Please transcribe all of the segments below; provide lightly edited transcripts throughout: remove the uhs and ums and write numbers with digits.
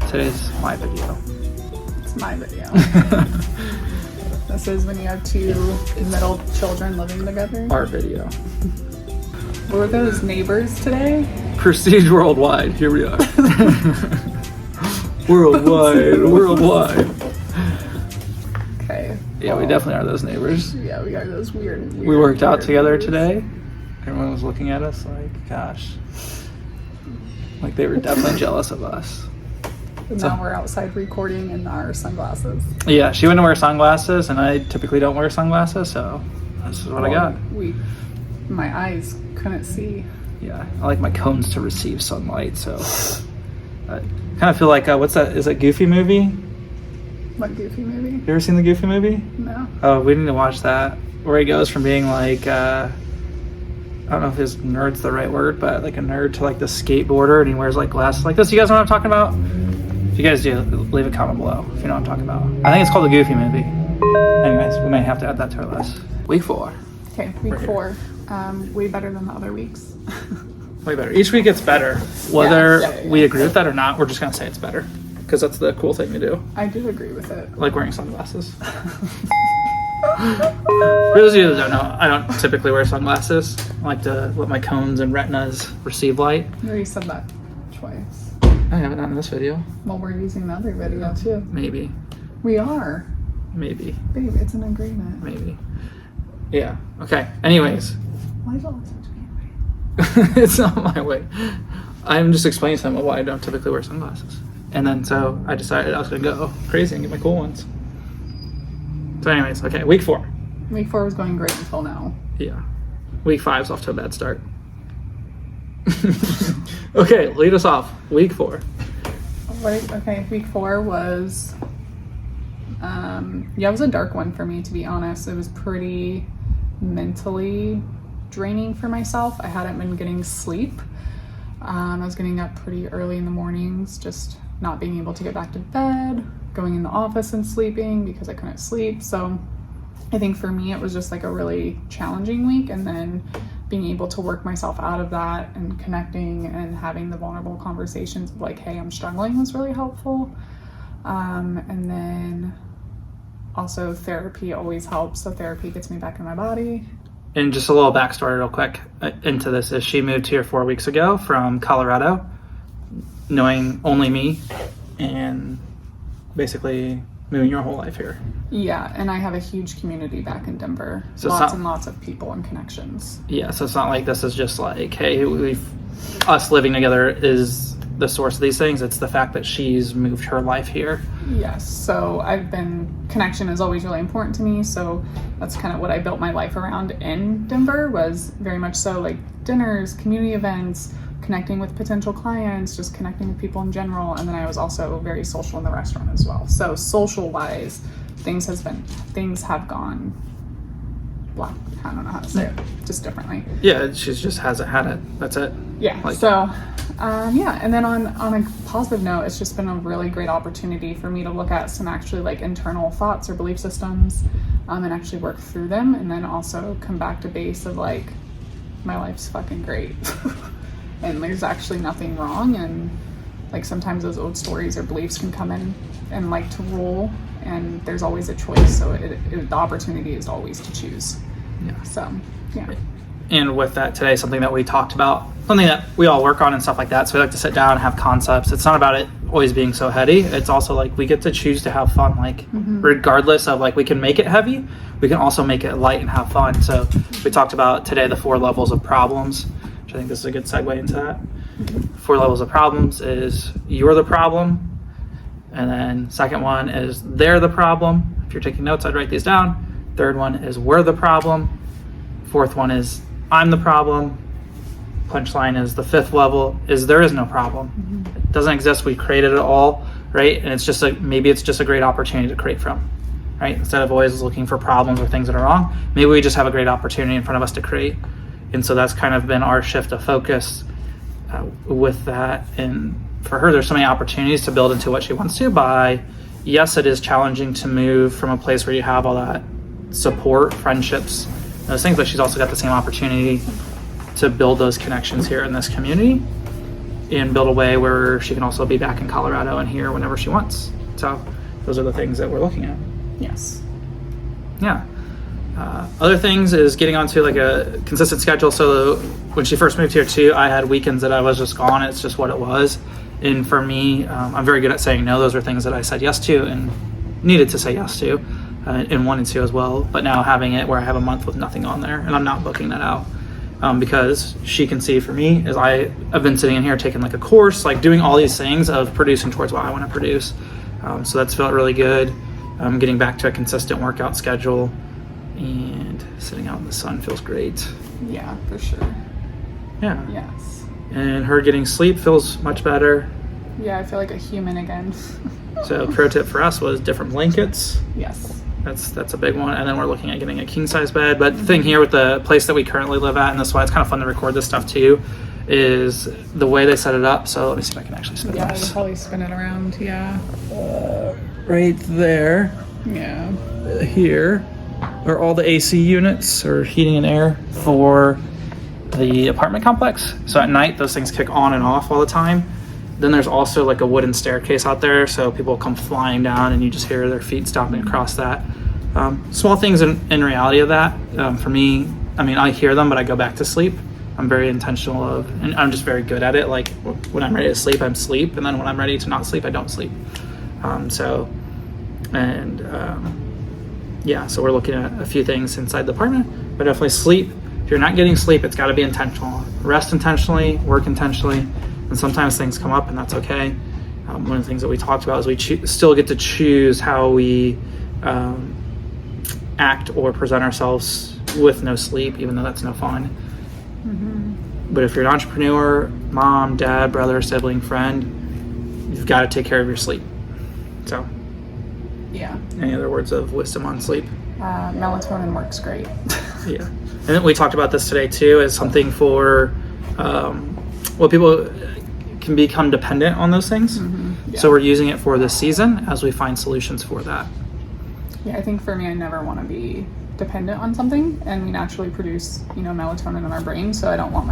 Today's my video. It's my video. This is when you have two middle children living together. Our video. Were those neighbors today? Prestige Worldwide. Here we are. Worldwide. Okay. Yeah, we definitely are those neighbors. Yeah, we are those weird. We worked out together neighbors. today. Everyone was looking at us like, gosh. Like they were definitely jealous of us. And now we're outside recording in our sunglasses. Yeah, she wouldn't wear sunglasses, and I typically don't wear sunglasses, so this is what I got. My eyes couldn't see. Yeah, I like my cones to receive sunlight, so I kind of feel like, what's that? Is that Goofy movie? What Goofy movie? You ever seen the Goofy movie? No. Oh, we need to watch that. Where he goes from being like, I don't know if his nerd's the right word, but like a nerd to like the skateboarder, and he wears like glasses like this. You guys know what I'm talking about? If you guys do, leave a comment below if you know what I'm talking about. I think it's called the Goofy movie. Anyways, we may have to add that to our list. Week 4. Okay, week 4. Way better than the other weeks. Way better. Each week gets better. Whether Yeah. we agree with that or not, we're just gonna say it's better. Because that's the cool thing to do. I do agree with it. I like wearing sunglasses. For those of you that don't know, I don't typically wear sunglasses. I like to let my cones and retinas receive light. You already said that twice. I haven't done in this video. Well, we're using the other video too. Maybe. We are. Maybe. Babe, it's an agreement. Maybe. Yeah. Okay. Anyways. Why is it all such a way? It's not my way. I'm just explaining to them why I don't typically wear sunglasses. And then so I decided I was going to go crazy and get my cool ones. So anyways, okay, week 4. Week 4 was going great until now. Yeah. Week 5's off to a bad start. Okay, lead us off. Week 4. Okay, week 4 was, it was a dark one for me, to be honest. It was pretty mentally draining for myself. I hadn't been getting sleep. I was getting up pretty early in the mornings, just not being able to get back to bed, going in the office and sleeping because I couldn't sleep. So I think for me, it was just like a really challenging week. And then being able to work myself out of that and connecting and having the vulnerable conversations of like, hey, I'm struggling was really helpful. And then also therapy always helps. So therapy gets me back in my body. And just a little backstory real quick into this is she moved here 4 weeks ago from Colorado, knowing only me, and basically moving your whole life here. Yeah, and I have a huge community back in Denver. So lots and lots of people and connections. Yeah, so it's not like this is just like, hey, us living together is the source of these things. It's the fact that she's moved her life here. Yes, so connection is always really important to me. So that's kind of what I built my life around in Denver, was very much so like dinners, community events, connecting with potential clients, just connecting with people in general. And then I was also very social in the restaurant as well. So social wise, things have gone black. I don't know how to say it, just differently. Yeah, she just hasn't had it. That's it. Yeah. And then on a positive note, it's just been a really great opportunity for me to look at some actually like internal thoughts or belief systems, and actually work through them, and then also come back to base of like, my life's fucking great. And there's actually nothing wrong. And like sometimes those old stories or beliefs can come in and like to rule, and there's always a choice. So the opportunity is always to choose. Yeah. So, yeah. And with that today, something that we talked about, something that we all work on and stuff like that. So we like to sit down and have concepts. It's not about it always being so heavy. It's also like we get to choose to have fun, like regardless of like, we can make it heavy, we can also make it light and have fun. So we talked about today the 4 levels of problems, which I think this is a good segue into that. 4 levels of problems is you're the problem. And then second one is they're the problem. If you're taking notes, I'd write these down. Third one is we're the problem. Fourth one is I'm the problem. Punchline is the 5th level is there is no problem. It doesn't exist. We created it all, right? And it's just maybe it's just a great opportunity to create from, right? Instead of always looking for problems or things that are wrong, maybe we just have a great opportunity in front of us to create. And so that's kind of been our shift of focus with that. And for her, there's so many opportunities to build into what she wants to by, yes, it is challenging to move from a place where you have all that support, friendships, those things, but she's also got the same opportunity to build those connections here in this community. and build a way where she can also be back in Colorado and here whenever she wants. So those are the things that we're looking at. Yes. Yeah. Other things is getting onto like a consistent schedule. So when she first moved here too, I had weekends that I was just gone. It's just what it was. And for me, I'm very good at saying no. Those are things that I said yes to and needed to say yes to and wanted to as well. But now having it where I have a month with nothing on there and I'm not booking that out because she can see for me as I've been sitting in here taking like a course, like doing all these things of producing towards what I want to produce. So that's felt really good. Getting back to a consistent workout schedule and sitting out in the sun feels great. Yeah, for sure. Yeah. Yes. And her getting sleep feels much better. Yeah, I feel like a human again. So pro tip for us was different blankets. Yes. That's a big one. And then we're looking at getting a king size bed. But the thing here with the place that we currently live at, and that's why it's kind of fun to record this stuff too, is the way they set it up. So let me see if I can actually spin Yeah, this. I'll probably spin it around. Yeah. Right there, Yeah. here, are all the AC units or heating and air for the apartment complex. So at night, those things kick on and off all the time. Then there's also like a wooden staircase out there, so people come flying down and you just hear their feet stomping across that. Small things in reality of that. For me, I mean, I hear them, but I go back to sleep. I'm very intentional and I'm just very good at it. Like when I'm ready to sleep, I'm sleep. And then when I'm ready to not sleep, I don't sleep. So we're looking at a few things inside the apartment, but definitely sleep. If you're not getting sleep, it's got to be intentional. Rest intentionally, work intentionally, and sometimes things come up, and that's okay. One of the things that we talked about is we still get to choose how we act or present ourselves with no sleep, even though that's no fun. Mm-hmm. But if you're an entrepreneur, mom, dad, brother, sibling, friend, you've got to take care of your sleep. So, Yeah. any other words of wisdom on sleep? Melatonin works great. Yeah. And then we talked about this today too as something for people can become dependent on those things. Mm-hmm. Yeah. So we're using it for this season as we find solutions for that. Yeah, I think for me, I never want to be dependent on something, and we naturally produce, melatonin in our brain. So I don't want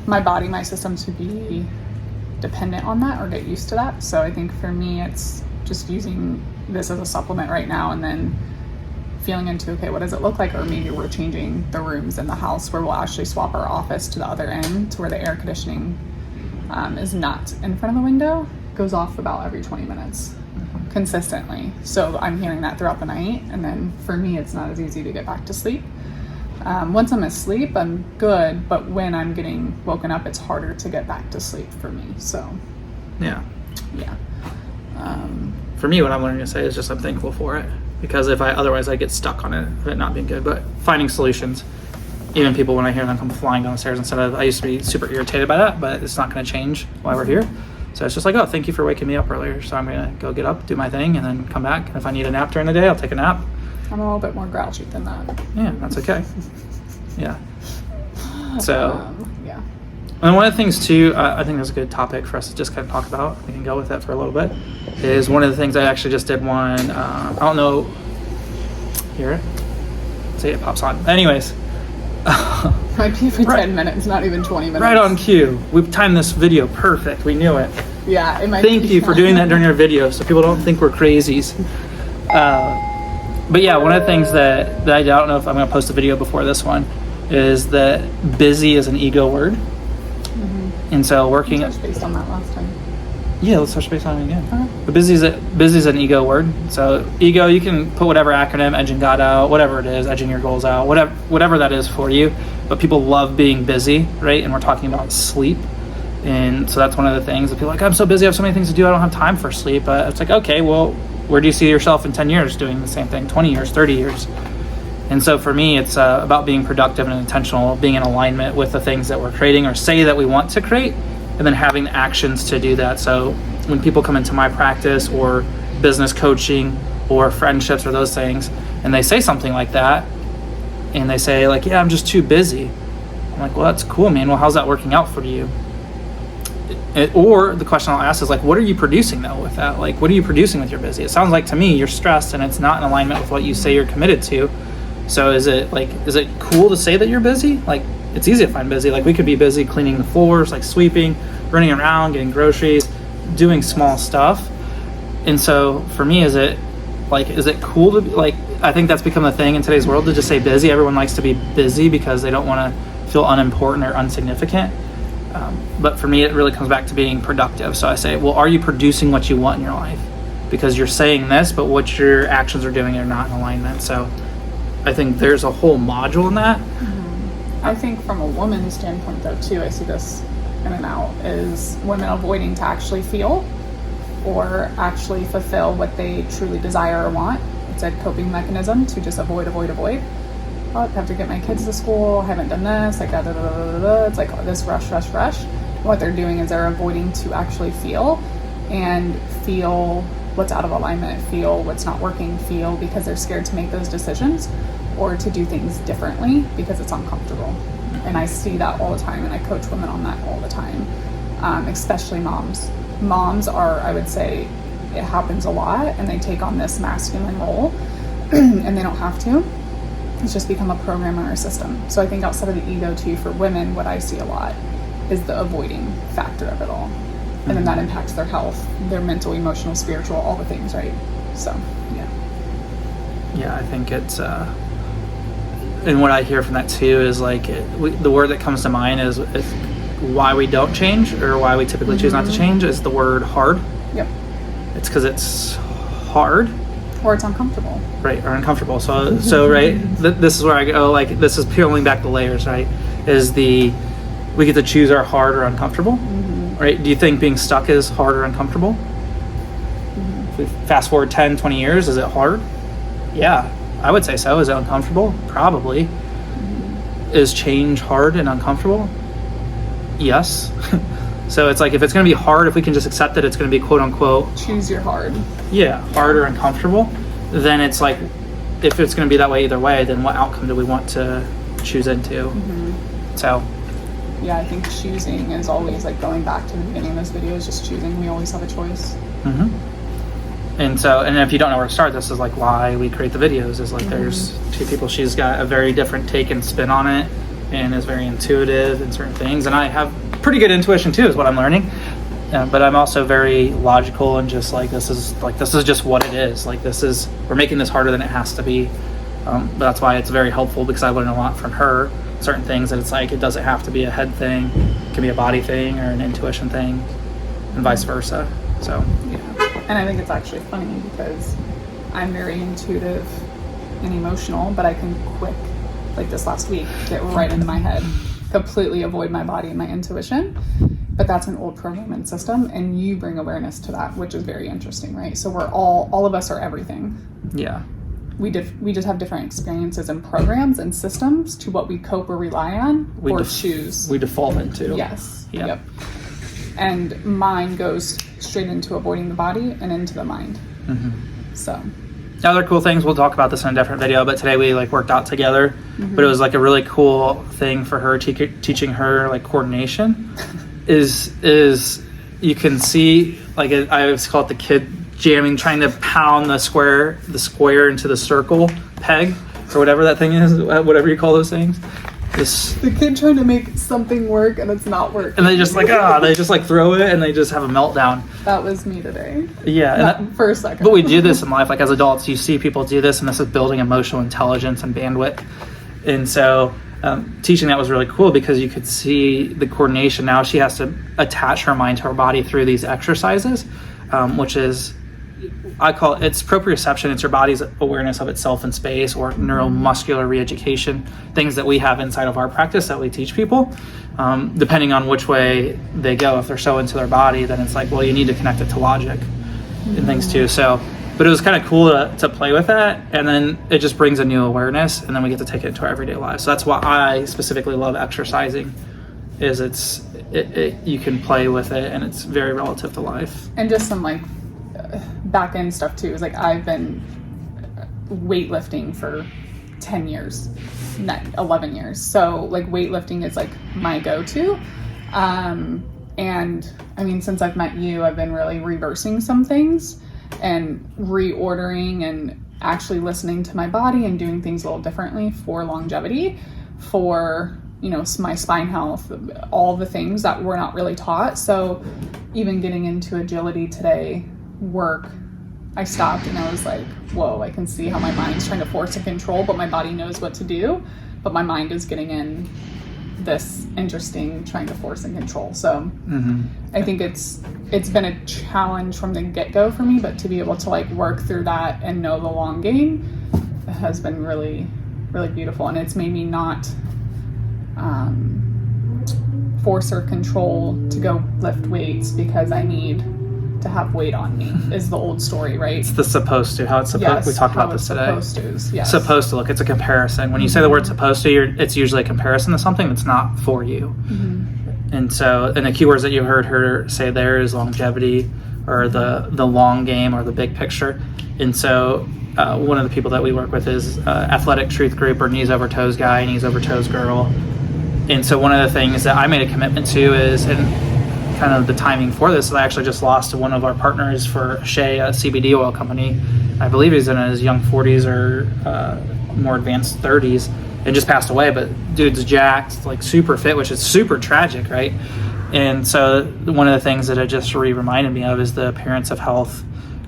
my body, my system to be dependent on that or get used to that. So I think for me, it's just using this as a supplement right now, and then feeling into, okay, what does it look like? Or maybe we're changing the rooms in the house where we'll actually swap our office to the other end to where the air conditioning is not in front of the window. It goes off about every 20 minutes consistently. So I'm hearing that throughout the night. And then for me, it's not as easy to get back to sleep. Once I'm asleep, I'm good. But when I'm getting woken up, it's harder to get back to sleep for me. So, Yeah. yeah. For me, what I'm learning to say is just I'm thankful for it, because otherwise I get stuck on it not being good. But finding solutions, even people when I hear them come flying down the stairs I used to be super irritated by that, but it's not going to change while we're here. So it's just like, oh, thank you for waking me up earlier. So I'm going to go get up, do my thing, and then come back. If I need a nap during the day, I'll take a nap. I'm a little bit more grouchy than that. Yeah, that's okay. Yeah. So, Yeah. and one of the things too, I think that's a good topic for us to just kind of talk about. We can go with it for a little bit. Is one of the things I actually just did one. I don't know. Hear it? See, it pops on. Anyways. Might be for 10 minutes, not even 20 minutes. Right on cue. We timed this video perfect. We knew it. Yeah, it might Thank be. you for doing that during our video so people don't think we're crazies. But yeah, one of the things that I don't know if I'm going to post a video before this one is that busy is an ego word. Mm-hmm. And so working... Touched based on that last time. Yeah, let's touch base on it again. Okay. But busy is an ego word. So ego, you can put whatever acronym, edging God out, whatever it is, edging your goals out, whatever that is for you. But people love being busy, right? And we're talking about sleep. And so that's one of the things that people are like, I'm so busy, I have so many things to do, I don't have time for sleep. But it's like, okay, well, where do you see yourself in 10 years doing the same thing, 20 years, 30 years? And so for me, it's about being productive and intentional, being in alignment with the things that we're creating or say that we want to create, and then having the actions to do that. So when people come into my practice or business coaching or friendships or those things, and they say something like that, and they say like, yeah, I'm just too busy. I'm like, well, that's cool, man. Well, how's that working out for you? Or the question I'll ask is like, what are you producing though with that? Like, what are you producing with your busy? It sounds like to me you're stressed and it's not in alignment with what you say you're committed to. So is it cool to say that you're busy? Like, it's easy to find busy. Like we could be busy cleaning the floors, like sweeping, running around, getting groceries, doing small stuff. And so for me, is it cool to be like, I think that's become the thing in today's world to just say busy. Everyone likes to be busy because they don't want to feel unimportant or insignificant. But for me, it really comes back to being productive. So I say, well, are you producing what you want in your life? Because you're saying this, but what your actions are doing are not in alignment. So I think there's a whole module in that. I think from a woman's standpoint, though, too, I see this in and out, is women avoiding to actually feel or actually fulfill what they truly desire or want. It's a coping mechanism to just avoid. Oh, I have to get my kids to school. I haven't done this. Like, It's like this rush. What they're doing is they're avoiding to actually feel what's out of alignment, feel what's not working, feel because they're scared to make those decisions or to do things differently because it's uncomfortable. And I see that all the time, and I coach women on that all the time, especially moms. Moms are, I would say, it happens a lot, and they take on this masculine role, and they don't have to. It's just become a program in our system. So I think outside of the ego too, for women, what I see a lot is the avoiding factor of it all. And then that impacts their health, their mental, emotional, spiritual, all the things, right? So, yeah. Yeah, I think it's, and what I hear from that too is like, the word that comes to mind is why we don't change, or why we typically choose not to change, is the word hard. Yep. It's because it's hard. Or it's uncomfortable. Right, or uncomfortable. So right, this is where I go, like, this is peeling back the layers, right? We get to choose our hard or uncomfortable, right? Do you think being stuck is hard or uncomfortable? If we fast forward 10, 20 years, is it hard? Yeah, I would say so. Is it uncomfortable? Probably. Is change hard and uncomfortable? Yes. So it's like, if it's going to be hard, if we can just accept that it's going to be quote unquote choose your hard. Yeah, hard or uncomfortable, then it's like, if it's going to be that way either way, then what outcome do we want to choose into? So yeah, I think choosing is always, like, going back to the beginning of this video, is just choosing. We always have a choice. And so, and if you don't know where to start, this is like why we create the videos, is like there's two people. She's got a very different take and spin on it, and is very intuitive in certain things, and I have pretty good intuition too, is what I'm learning. But I'm also very logical, and just like, this is just what it is. Like, we're making this harder than it has to be. But that's why it's very helpful, because I learn a lot from her, certain things that it's like, it doesn't have to be a head thing, it can be a body thing or an intuition thing, and vice versa. So yeah. And I think it's actually funny because I'm very intuitive and emotional, but I can quick, like this last week, get right into my head, completely avoid my body and my intuition. But that's an old program and system, and you bring awareness to that, which is very interesting, right? So we're all of us are everything. Yeah. We just have different experiences and programs and systems to what we cope or rely on or choose. We default into. Yes. Yeah. Yep. And mine goes straight into avoiding the body and into the mind. So. Other cool things, we'll talk about this in a different video, but today we like worked out together. But it was like a really cool thing for her, teaching her like coordination. is you can see, like, I always call it the kid jamming, trying to pound the square into the circle peg, or whatever that thing is, whatever you call those things. The kid trying to make something work and it's not working. And they just like throw it, and they just have a meltdown. That was me today. Yeah. For a second. But we do this in life, like as adults, you see people do this, and this is building emotional intelligence and bandwidth. And so teaching that was really cool, because you could see the coordination. Now she has to attach her mind to her body through these exercises, which is, I call it's proprioception. It's your body's awareness of itself in space, or neuromuscular re-education, things that we have inside of our practice that we teach people, depending on which way they go. If they're so into their body, then it's like, well, you need to connect it to logic and things too. So, but it was kind of cool to play with that, and then it just brings a new awareness, and then we get to take it into our everyday lives. So that's why I specifically love exercising, is you can play with it, and it's very relative to life. And just some like back end stuff too, is like, I've been weightlifting for 10 years, 11 years. So like weightlifting is like my go-to. And I mean, since I've met you, I've been really reversing some things and reordering and actually listening to my body and doing things a little differently for longevity, for my spine health, all the things that we're not really taught. So even getting into agility today, I stopped and I was like, whoa, I can see how my mind's trying to force and control, but my body knows what to do, but my mind is getting in this interesting trying to force and control. So I think it's been a challenge from the get-go for me, but to be able to like work through that and know the long game has been really, really beautiful. And it's made me not force or control to go lift weights because I need to have weight on me is the old story, right? It's the supposed to, how it's supposed. Yes, we talked how about this it's today. Supposed to, yes. Supposed to look. It's a comparison. When you say the word supposed to, it's usually a comparison to something that's not for you. And so, and the keywords that you heard her say there is longevity, or the long game, or the big picture. And so, one of the people that we work with is Athletic Truth Group, or knees over toes guy, knees over toes girl. And so, one of the things that I made a commitment to is, and kind of the timing for this, is I actually just lost one of our partners for Shea, a CBD oil company. I believe he's in his young 40s or more advanced 30s, and just passed away. But dude's jacked, like super fit, which is super tragic, right? And so one of the things that it just reminded me of is the appearance of health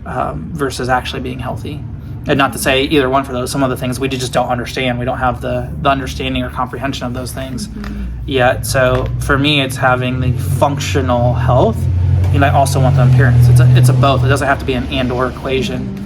versus actually being healthy. And not to say either one for those. Some of the things we just don't understand. We don't have the understanding or comprehension of those things yet. So for me, it's having the functional health, and I also want the appearance. It's a both. It doesn't have to be an and/or equation.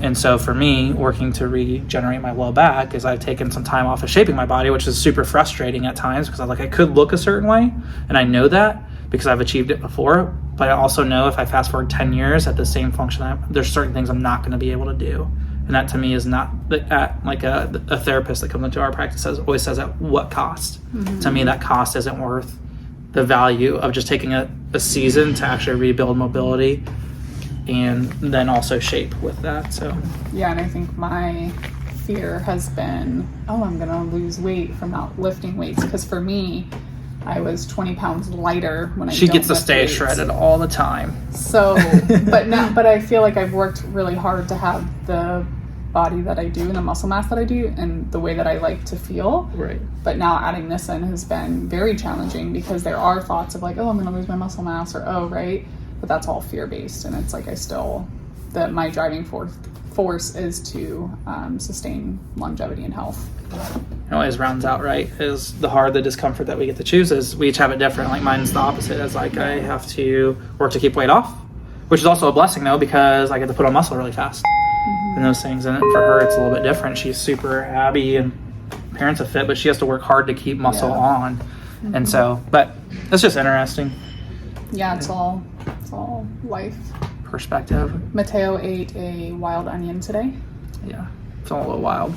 And so for me, working to regenerate my low back is I've taken some time off of shaping my body, which is super frustrating at times because I could look a certain way, and I know that because I've achieved it before. But I also know if I fast forward 10 years at the same function, there's certain things I'm not going to be able to do. And that to me is not like a therapist that comes into our practice always says at what cost. To me, that cost isn't worth the value of just taking a season to actually rebuild mobility and then also shape with that. So yeah, and I think my fear has been, I'm gonna lose weight from not lifting weights, because for me, I was 20 pounds lighter when she gets to stay shredded all the time. So but I feel like I've worked really hard to have the body that I do and the muscle mass that I do and the way that I like to feel. Right. But now adding this in has been very challenging because there are thoughts of like, I'm gonna lose my muscle mass, or right. But that's all fear-based, and it's like my driving force is to sustain longevity and health. It always rounds out right is the discomfort that we get to choose is we each have it different. Like mine's the opposite. It's like I have to work to keep weight off, which is also a blessing though, because I get to put on muscle really fast and those things. And for her, it's a little bit different. She's super happy and parents are fit, but she has to work hard to keep muscle on. And so, but it's just interesting. Yeah, it's all life. Perspective. Mateo ate a wild onion today. Yeah, it's all a little wild.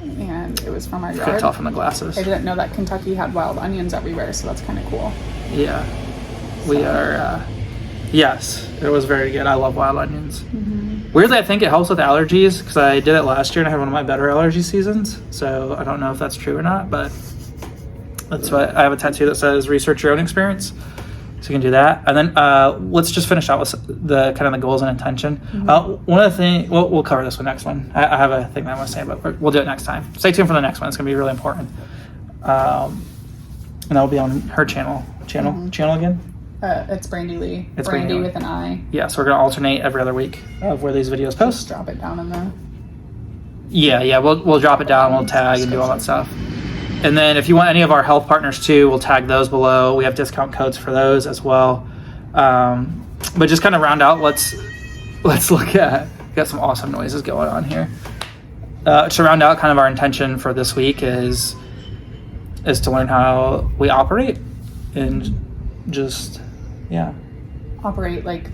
And it was from our yard. Couldn't tell from the glasses. I didn't know that Kentucky had wild onions everywhere, so that's kind of cool. Yeah, we are. Yes, it was very good. I love wild onions. Weirdly, I think it helps with allergies because I did it last year and I had one of my better allergy seasons. So I don't know if that's true or not, but that's what I have a tattoo that says "research your own experience." So you can do that, and then let's just finish out with the kind of the goals and intention. One of the things we'll cover this one next one. I have a thing that I want to say, but we'll do it next time. Stay tuned for the next one. It's going to be really important, and that will be on her channel. Channel again? It's Brandy Lee. It's Brandy Brandy with an I. Yeah, so we're going to alternate every other week of where these videos post. Just drop it down in the. Yeah, we'll drop it down. We'll tag and do all that stuff. And then if you want any of our health partners too, we'll tag those below. We have discount codes for those as well. But just kind of round out, let's look at, got some awesome noises going on here. To round out kind of our intention for this week is to learn how we operate and just, operate like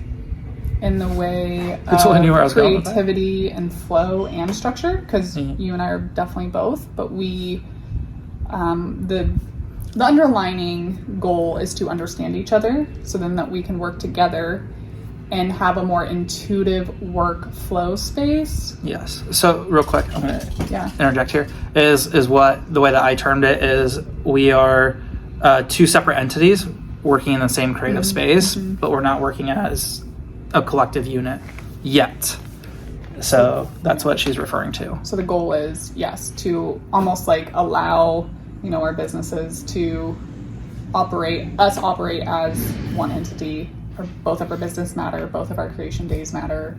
in the way That's what I knew where I was of going with that. creativity and flow and structure, because you and I are definitely both, but we the underlining goal is to understand each other so then that we can work together and have a more intuitive workflow space. Yes. So real quick, I'm going to interject here, is what the way that I termed it is we are two separate entities working in the same creative space, but we're not working as a collective unit yet. So that's what she's referring to. So the goal is, yes, to almost like allow our businesses to operate as one entity. Both of our business matter, both of our creation days matter,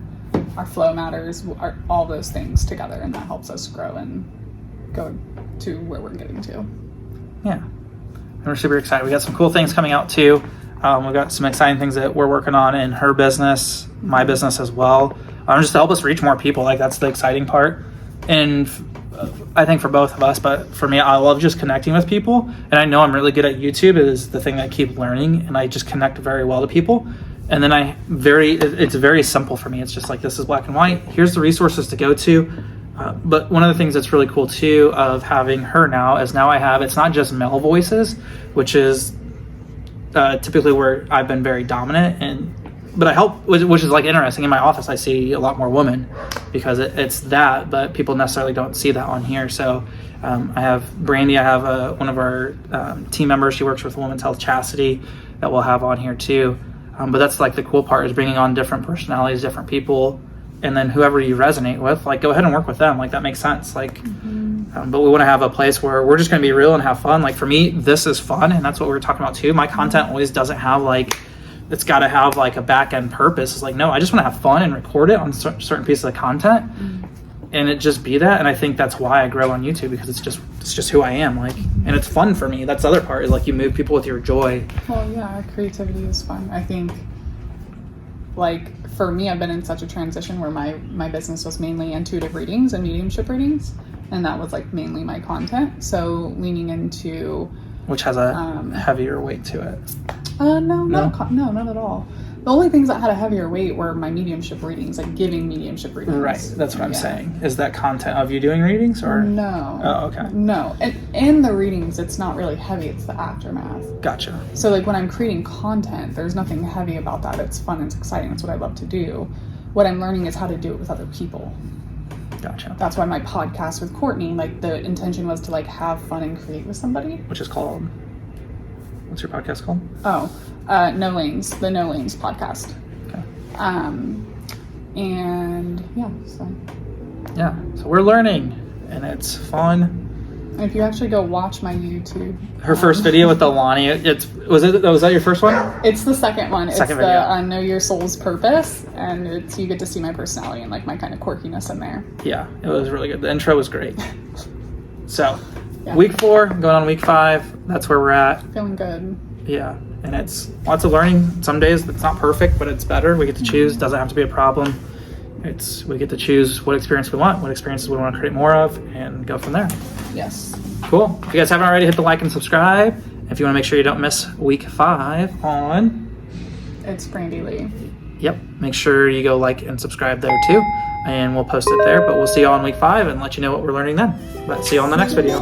our flow matters, all those things together, and that helps us grow and go to where we're getting to. Yeah. And we're super excited. We got some cool things coming out too. We've got some exciting things that we're working on in her business, my business as well. Just to help us reach more people. Like, that's the exciting part. And I think for both of us, but for me, I love just connecting with people. And I know I'm really good at YouTube. It is the thing that I keep learning, and I just connect very well to people. And then it's very simple for me. It's just like, this is black and white. Here's the resources to go to. But one of the things that's really cool too of having her now is it's not just male voices, which is typically where I've been very dominant, but I help, which is like interesting. In my office, I see a lot more women because it's that, but people necessarily don't see that on here. So I have Brandy, I have one of our team members, she works with Women's Health Chastity, that we'll have on here too. But that's like the cool part, is bringing on different personalities, different people, and then whoever you resonate with, like, go ahead and work with them. Like, that makes sense. Like, but we want to have a place where we're just going to be real and have fun. Like, for me, this is fun, and that's what we were talking about too. My content always doesn't have like, it's got to have like a back end purpose. It's like, no, I just want to have fun and record it on certain pieces of content, and it just be that. And I think that's why I grow on YouTube, because it's just who I am. Like, and it's fun for me. That's the other part, is like, you move people with your joy. Well, yeah, creativity is fun. I think, like, for me, I've been in such a transition where my business was mainly intuitive readings and mediumship readings, and that was like mainly my content. So leaning into, which has a heavier weight to it. No, not at all. The only things that had a heavier weight were my mediumship readings, like giving mediumship readings. Right, that's what I'm saying. Is that content of you doing readings, or? No. Oh, okay. No, and in the readings, it's not really heavy, it's the aftermath. Gotcha. So like when I'm creating content, there's nothing heavy about that. It's fun, it's exciting, it's what I love to do. What I'm learning is how to do it with other people. Gotcha. That's why my podcast with Courtney, like, the intention was to like have fun and create with somebody. Which is called, what's your podcast called? No Lanes, the No Lanes podcast. Okay. And yeah, so we're learning, and it's fun. And if you actually go watch my YouTube, her first video with Alani, was that your first one? It's the second one. It's video. The Know Your Soul's Purpose, and you get to see my personality and like my kind of quirkiness in there. Yeah, it was really good. The intro was great. So, Yeah. Week 4, going on week 5. That's where we're at. Feeling good. Yeah, and it's lots of learning. Some days it's not perfect, but it's better. We get to choose. Doesn't have to be a problem. We get to choose what experience we want, what experiences we want to create more of, and go from there. Yes. Cool. If you guys haven't already, hit the like and subscribe. If you want to make sure you don't miss week 5 on... It's Brandy Lee. Yep. Make sure you go like and subscribe there too. And we'll post it there. But we'll see you all in week 5 and let you know what we're learning then. But see you all in the next video.